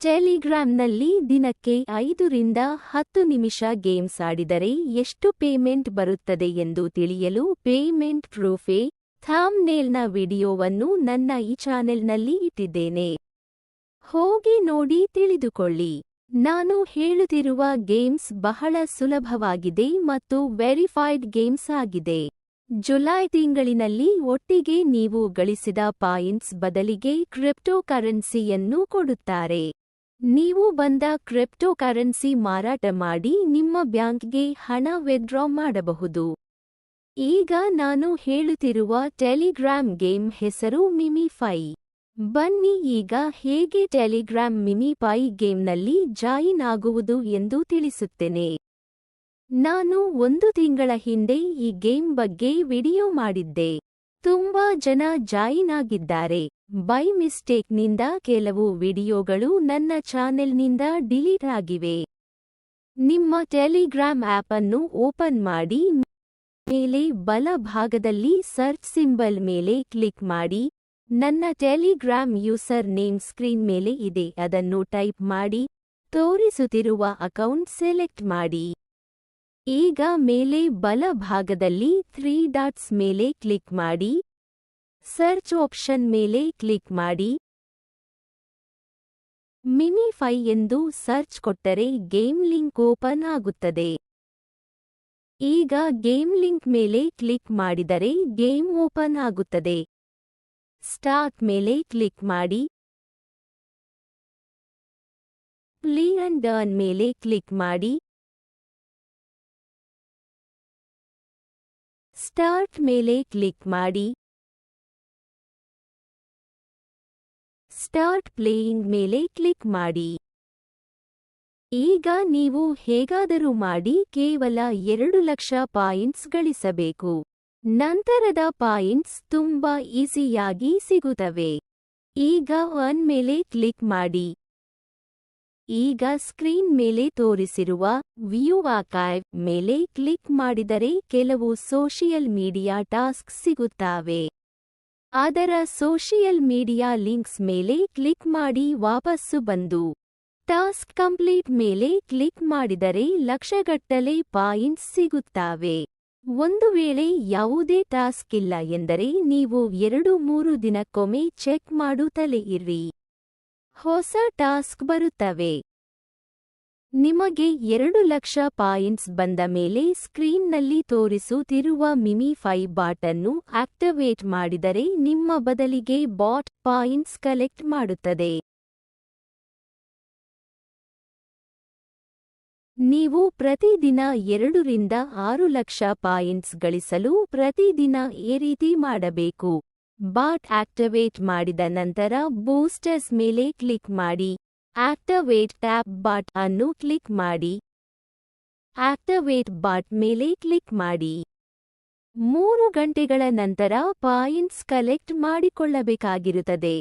ಟೆಲಿಗ್ರಾಂನಲ್ಲಿ ದಿನಕ್ಕೆ 5 ರಿಂದ 10 ನಿಮಿಷ ಗೇಮ್ಸ್ ಆಡಿದರೆ ಎಷ್ಟು ಪೇಮೆಂಟ್ ಬರುತ್ತದೆ ಎಂದು ತಿಳಿಯಲು ಪೇಮೆಂಟ್ ಪ್ರೂಫೇ ಥಂಬ್ನೇಲ್ನ ವಿಡಿಯೋವನ್ನು ನನ್ನ ಈ ಚಾನೆಲ್ನಲ್ಲಿ ಇಟ್ಟಿದ್ದೇನೆ. ಹೋಗಿ ನೋಡಿ ತಿಳಿದುಕೊಳ್ಳಿ. ನಾನು ಹೇಳುತ್ತಿರುವ ಗೇಮ್ಸ್ ಬಹಳ ಸುಲಭವಾಗಿದೆ ಮತ್ತು ವೆರಿಫೈಡ್ ಗೇಮ್ಸ್ ಆಗಿದೆ. ಜುಲೈ ತಿಂಗಳಿನಲ್ಲಿ ಒಟ್ಟಿಗೆ ನೀವು ಗಳಿಸಿದ ಪಾಯಿಂಟ್ಸ್ ಬದಲಿಗೆ ಕ್ರಿಪ್ಟೋಕರೆನ್ಸಿಯನ್ನು ಕೊಡುತ್ತಾರೆ. ನೀವು ಬಂದ ಕ್ರಿಪ್ಟೋಕರೆನ್ಸಿ ಮಾರಾಟ ಮಾಡಿ ನಿಮ್ಮ ಬ್ಯಾಂಕ್ಗೆ ಹಣ ವಿತ್ಡ್ರಾ ಮಾಡಬಹುದು. ಈಗ ನಾನು ಹೇಳುತ್ತಿರುವ ಟೆಲಿಗ್ರಾಮ್ ಗೇಮ್ ಹೆಸರು ಮಿಮಿಫೈ. ಬನ್ನಿ ಈಗ ಹೇಗೆ ಟೆಲಿಗ್ರಾಮ್ ಮಿಮಿಫೈ ಗೇಮ್ನಲ್ಲಿ ಜಾಯಿನ್ ಆಗುವುದು ಎಂದು ತಿಳಿಸುತ್ತೇನೆ. ನಾನು 1 ತಿಂಗಳ ಹಿಂದೆ ಈ ಗೇಮ್ ಬಗ್ಗೆ ವಿಡಿಯೋ ಮಾಡಿದ್ದೆ. ತುಂಬಾ ಜನ ಜಾಯಿನ್ ಆಗಿದ್ದಾರೆ. ಬೈ ಮಿಸ್ಟೇಕ್ನಿಂದ ಕೆಲವು ವಿಡಿಯೋಗಳು ನನ್ನ ಚಾನೆಲ್ನಿಂದ ಡಿಲೀಟ್ ಆಗಿವೆ. ನಿಮ್ಮ ಟೆಲಿಗ್ರಾಮ್ ಆಪ್ ಅನ್ನು ಓಪನ್ ಮಾಡಿ ಮೇಲೆ ಬಲ ಭಾಗದಲ್ಲಿ ಸರ್ಚ್ ಸಿಂಬಲ್ ಮೇಲೆ ಕ್ಲಿಕ್ ಮಾಡಿ. ನನ್ನ ಟೆಲಿಗ್ರಾಮ್ ಯೂಸರ್ ನೇಮ್ ಸ್ಕ್ರೀನ್ ಮೇಲೆ ಇದೆ, ಅದನ್ನು ಟೈಪ್ ಮಾಡಿ. ತೋರಿಸುತ್ತಿರುವ ಅಕೌಂಟ್ ಸೆಲೆಕ್ಟ್ ಮಾಡಿ. ಈಗ ಮೇಲೆ ಬಲ ಭಾಗದಲ್ಲಿ 3 ಡಾಟ್ಸ್ ಮೇಲೆ ಕ್ಲಿಕ್ ಮಾಡಿ. ಸರ್ಚ್ ಆಪ್ಷನ್ ಮೇಲೆ ಕ್ಲಿಕ್ ಮಾಡಿ. ಮಿಮಿಫೈ ಎಂದು ಸರ್ಚ್ ಕೊಟ್ಟರೆ ಗೇಮ್ ಲಿಂಕ್ ಓಪನ್ ಆಗುತ್ತದೆ. ಈಗ ಗೇಮ್ ಲಿಂಕ್ ಮೇಲೆ ಕ್ಲಿಕ್ ಮಾಡಿದರೆ ಗೇಮ್ ಓಪನ್ ಆಗುತ್ತದೆ. ಸ್ಟಾರ್ಟ್ ಮೇಲೆ ಕ್ಲಿಕ್ ಮಾಡಿ. ಪ್ಲೇ ಅಂಡ್ ಅರ್ನ್ ಮೇಲೆ ಕ್ಲಿಕ್ ಮಾಡಿ. ಸ್ಟಾರ್ಟ್ ಮೇಲೆ ಕ್ಲಿಕ್ ಮಾಡಿ. ಸ್ಟಾರ್ಟ್ ಪ್ಲೇಯಿಂಗ್ ಮೇಲೆ ಕ್ಲಿಕ್ ಮಾಡಿ. ಈಗ ನೀವು ಹೇಗಾದರೂ ಮಾಡಿ ಕೇವಲ 2 ಲಕ್ಷ ಪಾಯಿಂಟ್ಸ್ ಗಳಿಸಬೇಕು. ನಂತರದ ಪಾಯಿಂಟ್ಸ್ ತುಂಬಾ ಈಸಿಯಾಗಿ ಸಿಗುತ್ತವೆ. ಈಗ ಅರ್ನ್ ಮೇಲೆ ಕ್ಲಿಕ್ ಮಾಡಿ. ಈಗ ಸ್ಕ್ರೀನ್ ಮೇಲೆ ತೋರಿಸಿರುವ ವ್ಯೂ ಆರ್ಕೈವ್ ಮೇಲೆ ಕ್ಲಿಕ್ ಮಾಡಿದರೆ ಕೆಲವು ಸೋಷಿಯಲ್ ಮೀಡಿಯಾ ಟಾಸ್ಕ್ ಸಿಗುತ್ತವೆ. ಅದರ ಸೋಷಿಯಲ್ ಮೀಡಿಯಾ ಲಿಂಕ್ಸ್ ಮೇಲೆ ಕ್ಲಿಕ್ ಮಾಡಿ ವಾಪಸ್ಸು ಬಂದು ಟಾಸ್ಕ್ ಕಂಪ್ಲೀಟ್ ಮೇಲೆ ಕ್ಲಿಕ್ ಮಾಡಿದರೆ ಲಕ್ಷಗಟ್ಟಲೆ ಪಾಯಿಂಟ್ಸ್ ಸಿಗುತ್ತವೆ. ಒಂದು ವೇಳೆ ಯಾವುದೇ ಟಾಸ್ಕ್ ಇಲ್ಲ ಎಂದರೆ ನೀವು 2-3 ದಿನಕ್ಕೊಮ್ಮೆ ಚೆಕ್ ಮಾಡುತ್ತಲೇ ಇರಿ. ಹೊಸ ಟಾಸ್ಕ್ ಬರುತ್ತವೆ. ನಿಮಗೆ 2 ಲಕ್ಷ ಪಾಯಿಂಟ್ಸ್ ಬಂದ ಮೇಲೆ ಸ್ಕ್ರೀನ್ನಲ್ಲಿ ತೋರಿಸುತ್ತಿರುವ ಮಿಮಿಫೈ ಬಾಟ್ ಅನ್ನು ಆಕ್ಟಿವೇಟ್ ಮಾಡಿದರೆ ನಿಮ್ಮ ಬದಲಿಗೆ ಬಾಟ್ ಪಾಯಿಂಟ್ಸ್ ಕಲೆಕ್ಟ್ ಮಾಡುತ್ತದೆ. ನೀವು ಪ್ರತಿದಿನ 2 ರಿಂದ 6 ಲಕ್ಷ ಪಾಯಿಂಟ್ಸ್ ಗಳಿಸಲು ಪ್ರತಿದಿನ ಈ ರೀತಿ ಮಾಡಬೇಕು. ಬಾಟ್ ಆಕ್ಟಿವೇಟ್ ಮಾಡಿದ ನಂತರ ಬೂಸ್ಟರ್ಸ್ ಮೇಲೆ ಕ್ಲಿಕ್ ಮಾಡಿ. ಆಕ್ಟಿವೇಟ್ ಟ್ಯಾಪ್ ಬಾಟ್ ಅನ್ನು ಕ್ಲಿಕ್ ಮಾಡಿ. ಆಕ್ಟಿವೇಟ್ ಬಾಟ್ ಮೇಲೆ ಕ್ಲಿಕ್ ಮಾಡಿ. 3 ಗಂಟೆಗಳ ನಂತರ ಪಾಯಿಂಟ್ಸ್ ಕಲೆಕ್ಟ್ ಮಾಡಿಕೊಳ್ಳಬೇಕಾಗಿರುತ್ತದೆ.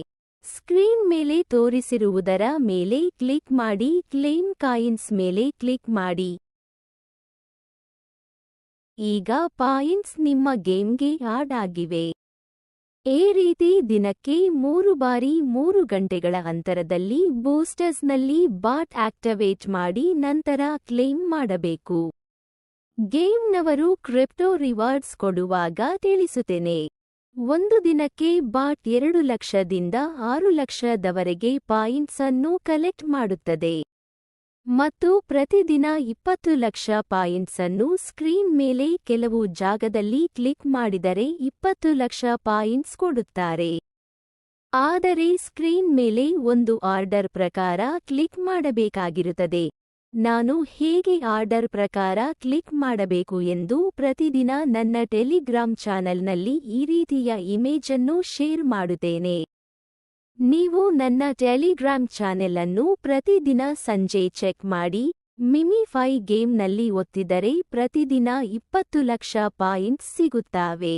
ಸ್ಕ್ರೀನ್ ಮೇಲೆ ತೋರಿಸಿರುವುದರ ಮೇಲೆ ಕ್ಲಿಕ್ ಮಾಡಿ. ಕ್ಲೇಮ್ ಕಾಯಿನ್ಸ್ ಮೇಲೆ ಕ್ಲಿಕ್ ಮಾಡಿ. ಈಗ ಪಾಯಿಂಟ್ಸ್ ನಿಮ್ಮ ಗೇಮ್ಗೆ ಆಡ್ ಆಗಿವೆ. ಈ ರೀತಿ ದಿನಕ್ಕೆ 3 ಬಾರಿ 3 ಗಂಟೆಗಳ ಅಂತರದಲ್ಲಿ ಬೂಸ್ಟರ್ಸ್ನಲ್ಲಿ ಬಾಟ್ ಆಕ್ಟಿವೇಟ್ ಮಾಡಿ ನಂತರ ಕ್ಲೇಮ್ ಮಾಡಬೇಕು. ಗೇಮ್ನವರು ಕ್ರಿಪ್ಟೋ ರಿವಾರ್ಡ್ಸ್ ಕೊಡುವಾಗ ತಿಳಿಸುತ್ತೇನೆ. ಒಂದು ದಿನಕ್ಕೆ ಬಾಟ್ 2 ಲಕ್ಷದಿಂದ 6 ಲಕ್ಷದವರೆಗೆ ಪಾಯಿಂಟ್ಸ್ ಅನ್ನು ಕಲೆಕ್ಟ್ ಮಾಡುತ್ತದೆ ಮತ್ತು ಪ್ರತಿದಿನ 20 ಲಕ್ಷ ಪಾಯಿಂಟ್ಸ್ ಅನ್ನು ಸ್ಕ್ರೀನ್ ಮೇಲೆ ಕೆಲವು ಜಾಗದಲ್ಲಿ ಕ್ಲಿಕ್ ಮಾಡಿದರೆ 20 ಲಕ್ಷ ಪಾಯಿಂಟ್ಸ್ ಕೊಡುತ್ತಾರೆ. ಆದರೆ ಸ್ಕ್ರೀನ್ ಮೇಲೆ ಒಂದು ಆರ್ಡರ್ ಪ್ರಕಾರ ಕ್ಲಿಕ್ ಮಾಡಬೇಕಾಗಿರುತ್ತದೆ. ನಾನು ಹೇಗೆ ಆರ್ಡರ್ ಪ್ರಕಾರ ಕ್ಲಿಕ್ ಮಾಡಬೇಕು ಎಂದು ಪ್ರತಿದಿನ ನನ್ನ ಟೆಲಿಗ್ರಾಮ್ ಚಾನೆಲ್ನಲ್ಲಿ ಈ ರೀತಿಯ ಇಮೇಜ್ ಅನ್ನು ಶೇರ್ ಮಾಡುತ್ತೇನೆ. ನೀವು ನನ್ನ ಟೆಲಿಗ್ರಾಮ್ ಚಾನೆಲ್ ಅನ್ನು ಪ್ರತಿದಿನ ಸಂಜೆ ಚೆಕ್ ಮಾಡಿ. ಮಿಮಿಫೈ ಗೇಮ್ನಲ್ಲಿ ಒತ್ತಿದರೆ ಪ್ರತಿದಿನ 20 ಲಕ್ಷ ಪಾಯಿಂಟ್ಸ್ ಸಿಗುತ್ತವೆ.